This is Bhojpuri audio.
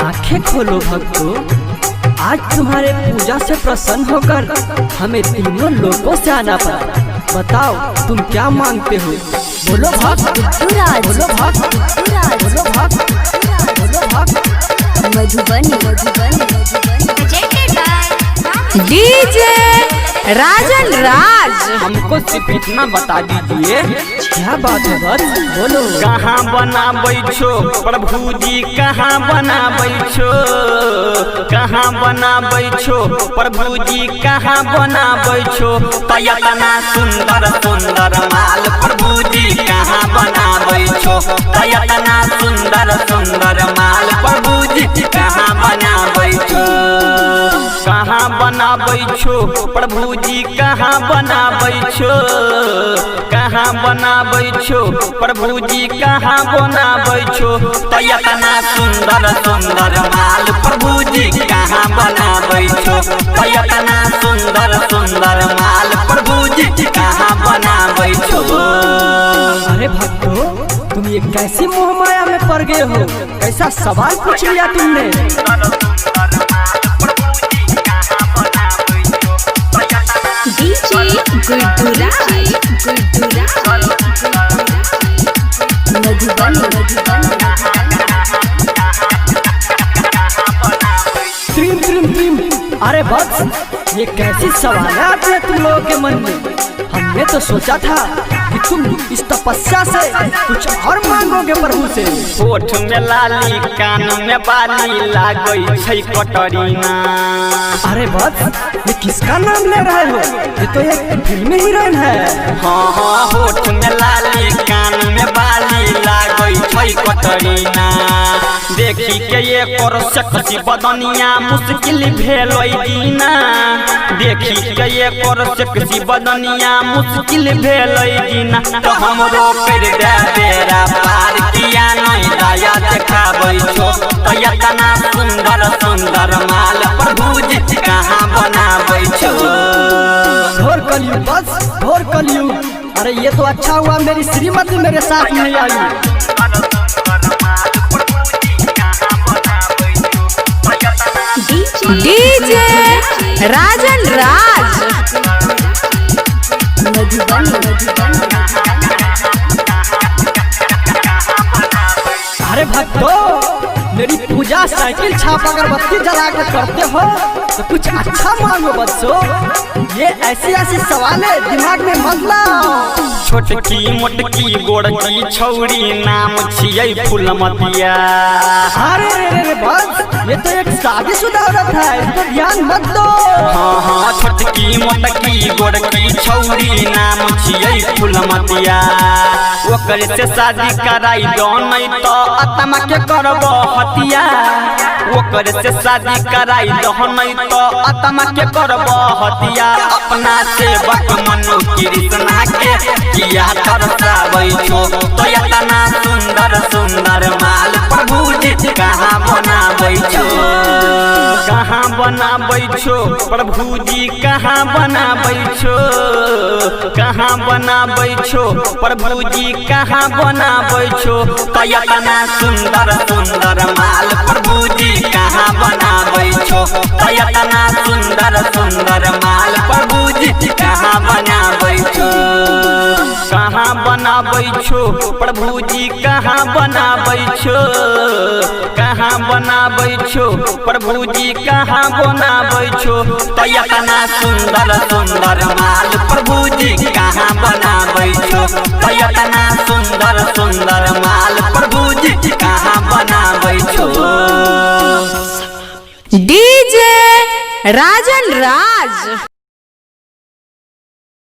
आंखें खोलो भक्तों, आज तुम्हारे पूजा से प्रसन्न होकर हमें तीनों लोगों से आना पड़ा। बताओ तुम क्या मांगते हो? बोलो भक्त, बोलो भक्त, बोलो भक्त, बोलो भक्त। मधुबनी डीजे राजन राज। हमको सिर्फ इतना बता दीजिए, क्या बात है बस बोलो। कहाँ बनाबै छो प्रभु जी, कहाँ बनाबै छो, कहाँ बनाबै छो प्रभु जी, कहाँ बनाबै छो। तयतना सुंदर सुंदर माल प्रभु जी कहाँ बनाबै छो, तयतना सुंदर सुंदर माल प्रभु जी कहाँ बनाबै छो। कहाँ बनाबै छो प्रभु जी, कहाँ बनाबै छो, कहाँ बनाबै छो प्रभु जी, कहाँ बनाबै छो। तयतना सुंदर सुंदर माल प्रभु जी कहाँ बनाबै छो, तयतना सुंदर सुंदर माल प्रभु जी कहाँ बनाबै छो। अरे भक्तों, तुम ये कैसी मोह माया में पड़ गए हो? कैसा सवाल पूछ लिया तुमने? त्रिम त्रिम त्रिम। अरे बस ये कैसी सवाल आती है तुम लोगों के मन में? हमने तो सोचा था कि तुम इस तपस्या से कुछ और मांगोगे प्रभु से। होठ में लाली, कान में बाली, लागै छै कटरीना। अरे बस ये किसका नाम ले रहे हो? ये तो एक फिल्मी हीरोइन है। हाँ हाँ, होठ में लाली, कान में बाली, लागै छै कटरीना। देखी के ये कर सेक्सी बदनिया मुश्किल भेलै जीना। देखी के ये कर सेक्सी बदनिया मुश्किल भेलै जीना। तो हमरो कर दे बेरा पार, किया नहीं दया देखाबै छो। तयतना सुंदर सुंदर माल प्रभु जी कहाँ बनाबै छो। घोर कलयुग, बस घोर कलयुग। अरे ये तो अच्छा हुआ मेरी श्रीमती मेरे साथ नहीं आई। डीजे राजन राज। अरे भक्तों, मेरी पूजा साइकिल छाप अगरबत्ती जला कर करते हो तो कुछ अच्छा मांगो बच्चों। ये ऐसी ऐसी सवालें दिमाग में मत लाओ। छोटकी मोटकी गोड़की छौरी नाम छियै फूलमतिया। अरे रे रे बस, ये तो एक शादीशुदा औरत है, इस पर ध्यान मत दो। हाँ हाँ, छोटकी मोटकी गोड़की छौरी नाम छियै फूलमतिया। ओकर से शादी कराई दो नहीं तो आत्मा के करबो हतिया। ओकर से शादी कराई दो नहीं तो आत्मा के करबो हतिया। अपना सेवक मनु कृष्णा के किया तरसाबै छो। तयतना सुंदर सुंदर माल प्रभु जी कहाँ बनाबै छो, कहाँ बनाबै छो प्रभु जी, कहाँ बनाबै छो, कहाँ बनाबै छो प्रभु जी, कहाँ बनाबै छो। तयतना सुंदर सुंदर माल प्रभु जी कहाँ बनाबै छो, तयतना सुंदर सुंदर माल प्रभु जी कहाँ बनाबै छो। कहाँ बनाबै छो प्रभु जी, कहाँ बनाबै छो, कहाँ बनाबै छो प्रभु जी, कहाँ बनाबै छो। तयतना सुंदर सुंदर माल प्रभु जी कहाँ बनाबै छो, तयतना सुंदर सुंदर माल प्रभु जी कहाँ बनाबै छो। डीजे राजन राज।